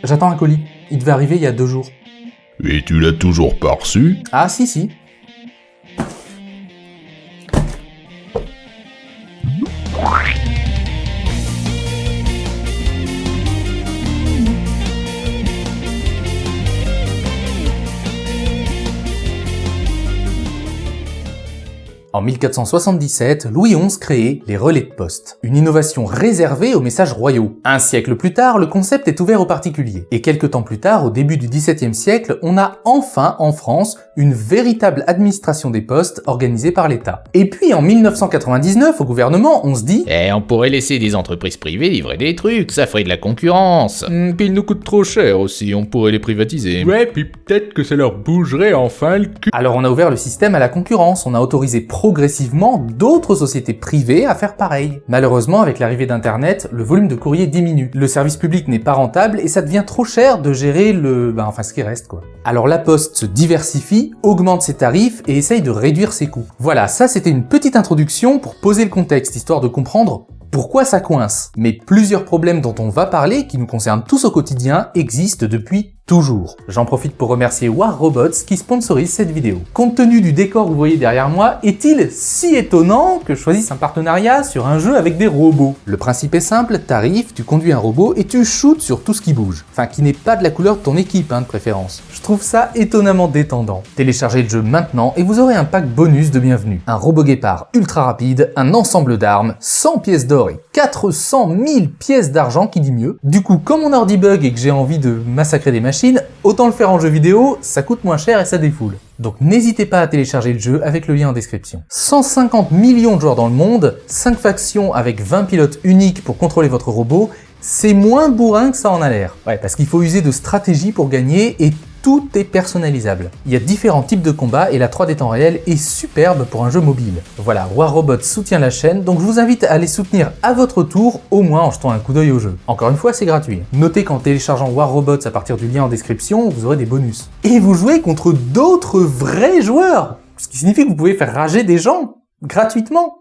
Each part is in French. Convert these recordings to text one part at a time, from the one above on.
J'attends un colis. Il devait arriver il y a 2 jours. Et tu l'as toujours pas reçu? Ah si. En 1477, Louis XI créait les relais de poste, une innovation réservée aux messages royaux. Un siècle plus tard, le concept est ouvert aux particuliers. Et quelques temps plus tard, au début du XVIIe siècle, on a enfin en France une véritable administration des postes organisée par l'État. Et puis en 1999, au gouvernement, on se dit on pourrait laisser des entreprises privées livrer des trucs, ça ferait de la concurrence. Puis ils nous coûtent trop cher aussi, on pourrait les privatiser. Ouais, puis peut-être que ça leur bougerait enfin le cul. Alors on a ouvert le système à la concurrence, on a autorisé progressivement d'autres sociétés privées à faire pareil. Malheureusement, avec l'arrivée d'Internet, le volume de courrier diminue. Le service public n'est pas rentable et ça devient trop cher de gérer ce qui reste quoi. Alors la Poste se diversifie, augmente ses tarifs et essaye de réduire ses coûts. Voilà, ça c'était une petite introduction pour poser le contexte, histoire de comprendre pourquoi ça coince. Mais plusieurs problèmes dont on va parler, qui nous concernent tous au quotidien, existent depuis toujours. J'en profite pour remercier War Robots qui sponsorise cette vidéo. Compte tenu du décor que vous voyez derrière moi, est-il si étonnant que je choisisse un partenariat sur un jeu avec des robots? Le principe est simple, t'arrives, tu conduis un robot et tu shootes sur tout ce qui bouge. Enfin, qui n'est pas de la couleur de ton équipe, de préférence. Je trouve ça étonnamment détendant. Téléchargez le jeu maintenant et vous aurez un pack bonus de bienvenue. Un robot guépard ultra rapide, un ensemble d'armes, 100 pièces d'or et 400 000 pièces d'argent, qui dit mieux. Du coup, comme mon ordi bug et que j'ai envie de massacrer des machines, autant le faire en jeu vidéo, ça coûte moins cher et ça défoule. Donc n'hésitez pas à télécharger le jeu avec le lien en description. 150 millions de joueurs dans le monde, 5 factions avec 20 pilotes uniques pour contrôler votre robot, c'est moins bourrin que ça en a l'air. Ouais, parce qu'il faut user de stratégie pour gagner et tout est personnalisable. Il y a différents types de combats et la 3D temps réel est superbe pour un jeu mobile. Voilà, War Robots soutient la chaîne, donc je vous invite à aller soutenir à votre tour, au moins en jetant un coup d'œil au jeu. Encore une fois, c'est gratuit. Notez qu'en téléchargeant War Robots à partir du lien en description, vous aurez des bonus. Et vous jouez contre d'autres vrais joueurs, ce qui signifie que vous pouvez faire rager des gens, gratuitement.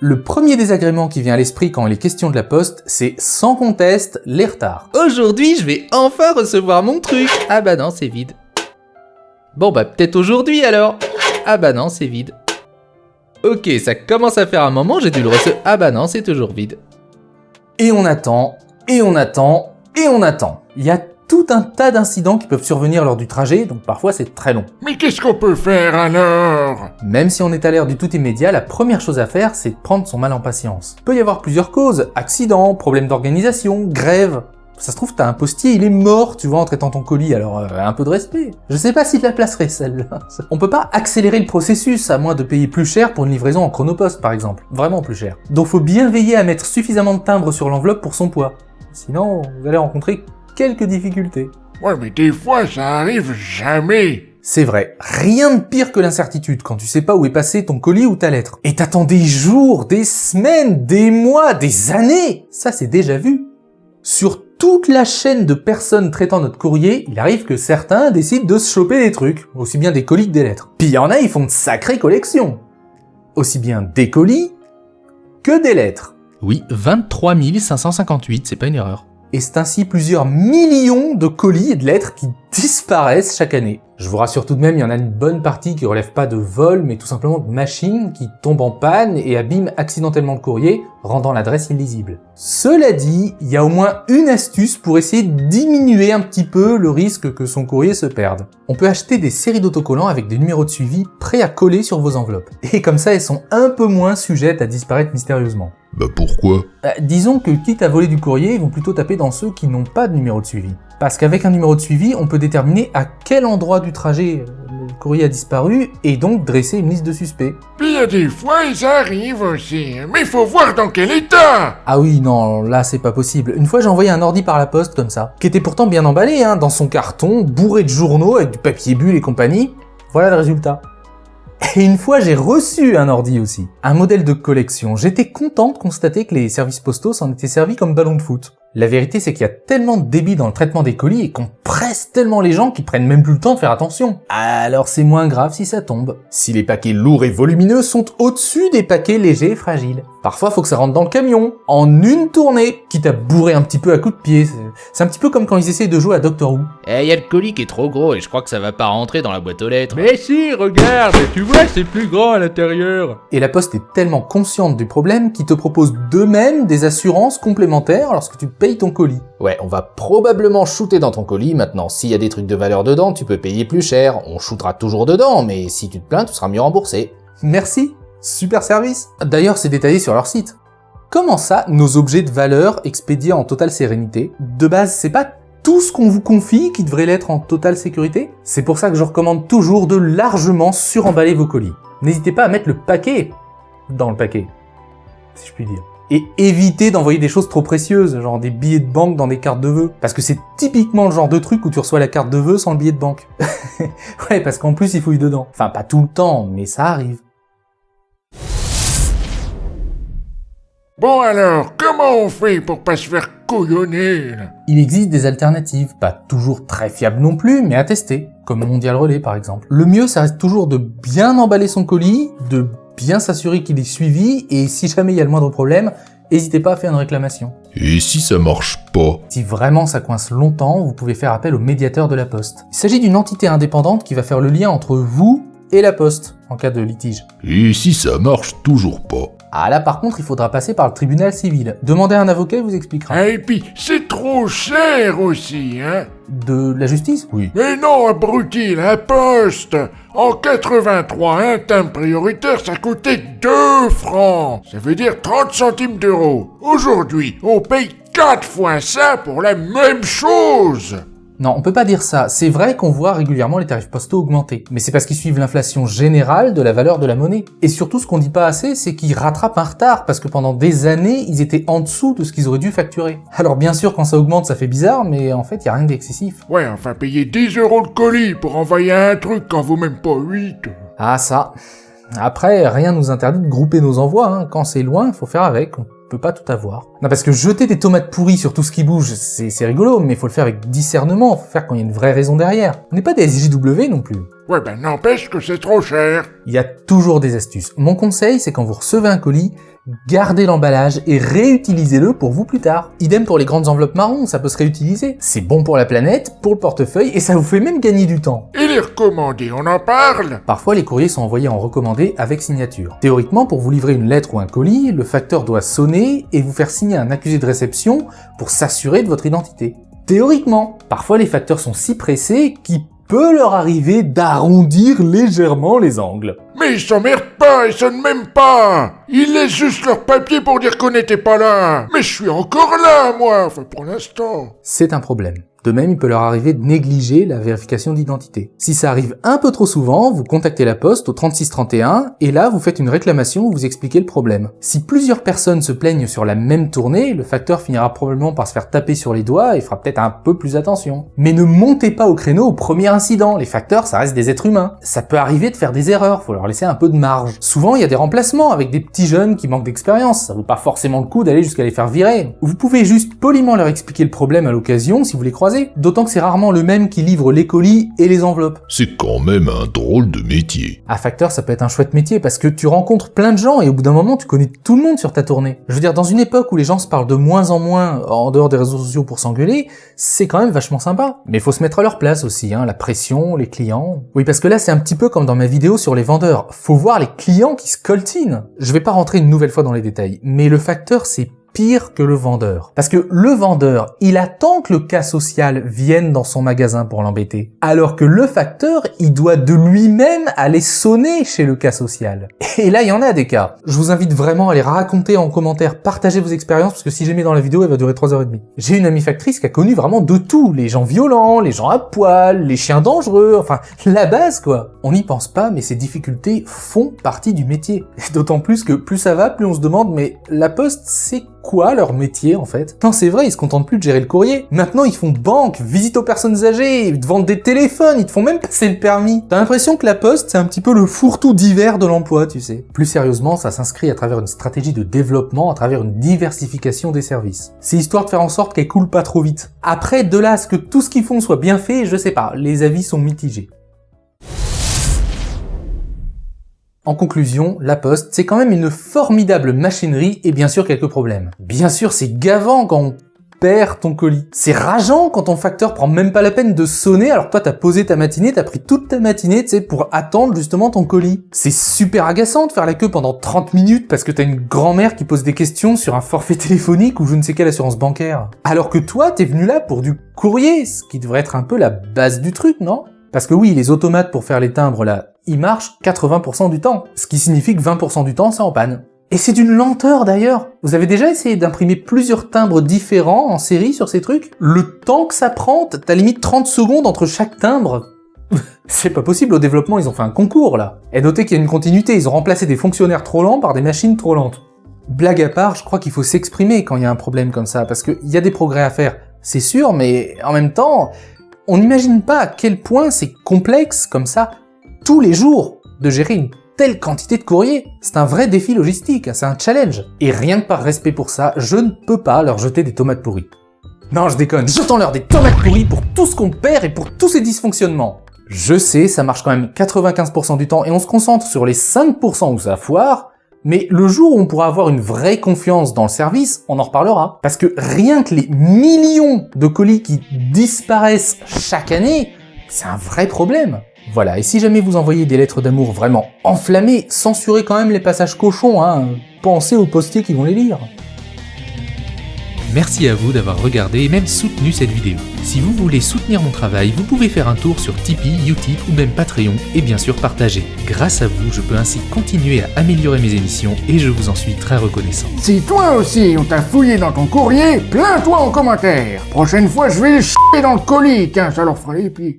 Le premier désagrément qui vient à l'esprit quand il est question de la Poste, c'est sans conteste les retards. Aujourd'hui, je vais enfin recevoir mon truc. Ah bah non, c'est vide. Bon bah peut-être aujourd'hui alors. Ah bah non, c'est vide. Ok, ça commence à faire un moment, j'ai dû le recevoir. Ah bah non, c'est toujours vide. Et on attend, et on attend, et on attend. Il y a tout un tas d'incidents qui peuvent survenir lors du trajet, donc parfois c'est très long. Mais qu'est-ce qu'on peut faire alors? Même si on est à l'ère du tout immédiat, la première chose à faire, c'est de prendre son mal en patience. Il peut y avoir plusieurs causes, accidents, problèmes d'organisation, grève. Ça se trouve, t'as un postier, il est mort, tu vois, en traitant ton colis, alors un peu de respect. Je sais pas si te la placerait, celle-là. On peut pas accélérer le processus, à moins de payer plus cher pour une livraison en chronopost, par exemple. Vraiment plus cher. Donc faut bien veiller à mettre suffisamment de timbres sur l'enveloppe pour son poids. Sinon, vous allez rencontrer quelques difficultés. Ouais, mais des fois, ça arrive jamais. C'est vrai, rien de pire que l'incertitude quand tu sais pas où est passé ton colis ou ta lettre. Et t'attends des jours, des semaines, des mois, des années. Ça, c'est déjà vu. Sur toute la chaîne de personnes traitant notre courrier, il arrive que certains décident de se choper des trucs, aussi bien des colis que des lettres. Puis il y en a, ils font de sacrées collections. Aussi bien des colis que des lettres. Oui, 23 558, c'est pas une erreur. Et c'est ainsi plusieurs millions de colis et de lettres qui disparaissent chaque année. Je vous rassure tout de même, il y en a une bonne partie qui relève pas de vol, mais tout simplement de machines qui tombent en panne et abîment accidentellement le courrier, rendant l'adresse illisible. Cela dit, il y a au moins une astuce pour essayer de diminuer un petit peu le risque que son courrier se perde. On peut acheter des séries d'autocollants avec des numéros de suivi prêts à coller sur vos enveloppes. Et comme ça, elles sont un peu moins sujettes à disparaître mystérieusement. Bah pourquoi? Disons que quitte à voler du courrier, ils vont plutôt taper dans ceux qui n'ont pas de numéro de suivi. Parce qu'avec un numéro de suivi, on peut déterminer à quel endroit du trajet le courrier a disparu et donc dresser une liste de suspects. Puis il y a des fois, ils arrivent aussi. Mais il faut voir dans quel état. Ah oui, non, là c'est pas possible. Une fois j'ai envoyé un ordi par la poste comme ça, qui était pourtant bien emballé, dans son carton, bourré de journaux avec du papier bulle et compagnie. Voilà le résultat. Et une fois, j'ai reçu un ordi aussi. Un modèle de collection. J'étais content de constater que les services postaux s'en étaient servis comme ballon de foot. La vérité, c'est qu'il y a tellement de débit dans le traitement des colis et qu'on presse tellement les gens qu'ils prennent même plus le temps de faire attention. Alors c'est moins grave si ça tombe. Si les paquets lourds et volumineux sont au-dessus des paquets légers et fragiles. Parfois, faut que ça rentre dans le camion, en une tournée, quitte à bourrer un petit peu à coups de pied. C'est un petit peu comme quand ils essayent de jouer à Doctor Who. Eh, y a le colis qui est trop gros et je crois que ça va pas rentrer dans la boîte aux lettres. Mais si, regarde, tu vois, c'est plus grand à l'intérieur. Et la Poste est tellement consciente du problème qu'ils te proposent d'eux-mêmes des assurances complémentaires lorsque tu payes ton colis. Ouais, on va probablement shooter dans ton colis, maintenant s'il y a des trucs de valeur dedans, tu peux payer plus cher, on shootera toujours dedans, mais si tu te plains, tu seras mieux remboursé. Merci, super service. D'ailleurs, c'est détaillé sur leur site. Comment ça, nos objets de valeur expédiés en totale sérénité? De base, c'est pas tout ce qu'on vous confie qui devrait l'être en totale sécurité? C'est pour ça que je recommande toujours de largement suremballer vos colis. N'hésitez pas à mettre le paquet dans le paquet, si je puis dire. Et évitez d'envoyer des choses trop précieuses, genre des billets de banque dans des cartes de vœux. Parce que c'est typiquement le genre de truc où tu reçois la carte de vœux sans le billet de banque. Ouais, parce qu'en plus il fouille dedans. Enfin, pas tout le temps, mais ça arrive. Bon alors, comment on fait pour pas se faire couillonner, là? Il existe des alternatives, pas toujours très fiables non plus, mais à tester, comme Mondial Relais par exemple. Le mieux, ça reste toujours de bien emballer son colis, de bien s'assurer qu'il est suivi, et si jamais il y a le moindre problème, n'hésitez pas à faire une réclamation. Et si ça marche pas? Si vraiment ça coince longtemps, vous pouvez faire appel au médiateur de la Poste. Il s'agit d'une entité indépendante qui va faire le lien entre vous et la Poste, en cas de litige. Et si ça marche toujours pas? Ah là par contre, il faudra passer par le tribunal civil. Demandez à un avocat, il vous expliquera. Ah, et puis, c'est trop cher aussi, hein? De la justice? Oui. Mais non, abruti, la Poste! En 83, un timbre prioritaire, ça coûtait 2 francs. Ça veut dire 30 centimes d'euros. Aujourd'hui, on paye 4 fois ça pour la même chose. Non, on peut pas dire ça. C'est vrai qu'on voit régulièrement les tarifs postaux augmenter. Mais c'est parce qu'ils suivent l'inflation générale de la valeur de la monnaie. Et surtout, ce qu'on dit pas assez, c'est qu'ils rattrapent un retard, parce que pendant des années, ils étaient en dessous de ce qu'ils auraient dû facturer. Alors bien sûr, quand ça augmente, ça fait bizarre, mais en fait, y a rien d'excessif. Ouais, enfin, payer 10 euros le colis pour envoyer un truc quand vaut même pas 8. Ah ça. Après, rien nous interdit de grouper nos envois, hein. Quand c'est loin, faut faire avec. On peut pas tout avoir. Non, parce que jeter des tomates pourries sur tout ce qui bouge, c'est rigolo, mais faut le faire avec discernement, faut faire quand il y a une vraie raison derrière. On n'est pas des SJW non plus. Ouais, ben n'empêche que c'est trop cher. Il y a toujours des astuces. Mon conseil, c'est quand vous recevez un colis, gardez l'emballage et réutilisez-le pour vous plus tard. Idem pour les grandes enveloppes marron, ça peut se réutiliser. C'est bon pour la planète, pour le portefeuille, et ça vous fait même gagner du temps. Et les recommandés, on en parle? Parfois, les courriers sont envoyés en recommandé avec signature. Théoriquement, pour vous livrer une lettre ou un colis, le facteur doit sonner et vous faire signer un accusé de réception pour s'assurer de votre identité. Théoriquement. Parfois, les facteurs sont si pressés qu'il peut leur arriver d'arrondir légèrement les angles. Mais ils s'emmerdent pas, ils sonnent même pas. Ils laissent juste leur papier pour dire qu'on n'était pas là. Mais je suis encore là, moi, enfin pour l'instant. C'est un problème. De même, il peut leur arriver de négliger la vérification d'identité. Si ça arrive un peu trop souvent, vous contactez la Poste au 3631 et là, vous faites une réclamation où vous expliquez le problème. Si plusieurs personnes se plaignent sur la même tournée, le facteur finira probablement par se faire taper sur les doigts et fera peut-être un peu plus attention. Mais ne montez pas au créneau au premier incident. Les facteurs, ça reste des êtres humains. Ça peut arriver de faire des erreurs, faut leur laisser un peu de marge. Souvent, il y a des remplacements avec des petits jeunes qui manquent d'expérience. Ça vaut pas forcément le coup d'aller jusqu'à les faire virer. Vous pouvez juste poliment leur expliquer le problème à l'occasion si vous les croisez. D'autant que c'est rarement le même qui livre les colis et les enveloppes. C'est quand même un drôle de métier. À facteur, ça peut être un chouette métier parce que tu rencontres plein de gens et au bout d'un moment, tu connais tout le monde sur ta tournée. Je veux dire, dans une époque où les gens se parlent de moins en moins en dehors des réseaux sociaux pour s'engueuler, c'est quand même vachement sympa. Mais il faut se mettre à leur place aussi, hein, la pression, les clients. Oui, parce que là, c'est un petit peu comme dans ma vidéo sur les vendeurs. Faut voir les clients qui se coltinent. Je vais pas rentrer une nouvelle fois dans les détails, mais le facteur, c'est pire que le vendeur. Parce que le vendeur, il attend que le cas social vienne dans son magasin pour l'embêter. Alors que le facteur, il doit de lui-même aller sonner chez le cas social. Et là, il y en a des cas. Je vous invite vraiment à les raconter en commentaire, partager vos expériences, parce que si j'ai mis dans la vidéo, elle va durer 3h30. J'ai une amie factrice qui a connu vraiment de tout. Les gens violents, les gens à poil, les chiens dangereux, enfin, la base, quoi. On n'y pense pas, mais ces difficultés font partie du métier. D'autant plus que plus ça va, plus on se demande, mais la Poste, c'est quoi leur métier en fait? Non, c'est vrai, ils se contentent plus de gérer le courrier. Maintenant, ils font banque, visite aux personnes âgées, ils te vendent des téléphones, ils te font même passer le permis. T'as l'impression que la Poste, c'est un petit peu le fourre-tout d'hiver de l'emploi, tu sais. Plus sérieusement, ça s'inscrit à travers une stratégie de développement, à travers une diversification des services. C'est histoire de faire en sorte qu'elle coule pas trop vite. Après, de là à ce que tout ce qu'ils font soit bien fait, je sais pas, les avis sont mitigés. En conclusion, la Poste, c'est quand même une formidable machinerie et bien sûr quelques problèmes. Bien sûr, c'est gavant quand on perd ton colis. C'est rageant quand ton facteur prend même pas la peine de sonner alors que toi t'as posé ta matinée, t'as pris toute ta matinée, tu sais, pour attendre justement ton colis. C'est super agaçant de faire la queue pendant 30 minutes parce que t'as une grand-mère qui pose des questions sur un forfait téléphonique ou je ne sais quelle assurance bancaire. Alors que toi, t'es venu là pour du courrier, ce qui devrait être un peu la base du truc, non ? Parce que oui, les automates pour faire les timbres là, ils marchent 80% du temps, ce qui signifie que 20% du temps c'est en panne. Et c'est d'une lenteur d'ailleurs. Vous avez déjà essayé d'imprimer plusieurs timbres différents en série sur ces trucs? Le temps que ça prend, t'as limite 30 secondes entre chaque timbre. C'est pas possible, au développement ils ont fait un concours là. Et notez qu'il y a une continuité, ils ont remplacé des fonctionnaires trop lents par des machines trop lentes. Blague à part, je crois qu'il faut s'exprimer quand il y a un problème comme ça, parce qu'il y a des progrès à faire, c'est sûr, mais en même temps, on n'imagine pas à quel point c'est complexe comme ça, tous les jours, de gérer une telle quantité de courrier. C'est un vrai défi logistique, c'est un challenge. Et rien que par respect pour ça, je ne peux pas leur jeter des tomates pourries. Non, je déconne, jetons-leur des tomates pourries pour tout ce qu'on perd et pour tous ces dysfonctionnements. Je sais, ça marche quand même 95% du temps et on se concentre sur les 5% où ça foire, mais le jour où on pourra avoir une vraie confiance dans le service, on en reparlera. Parce que rien que les millions de colis qui disparaissent chaque année, c'est un vrai problème. Voilà, et si jamais vous envoyez des lettres d'amour vraiment enflammées, censurez quand même les passages cochons, hein. Pensez aux postiers qui vont les lire. Merci à vous d'avoir regardé et même soutenu cette vidéo. Si vous voulez soutenir mon travail, vous pouvez faire un tour sur Tipeee, Utip ou même Patreon et bien sûr partager. Grâce à vous, je peux ainsi continuer à améliorer mes émissions et je vous en suis très reconnaissant. Si toi aussi on t'a fouillé dans ton courrier, plains-toi en commentaire. Prochaine fois, je vais le chier dans le colis, tiens, ça leur fera les pieds.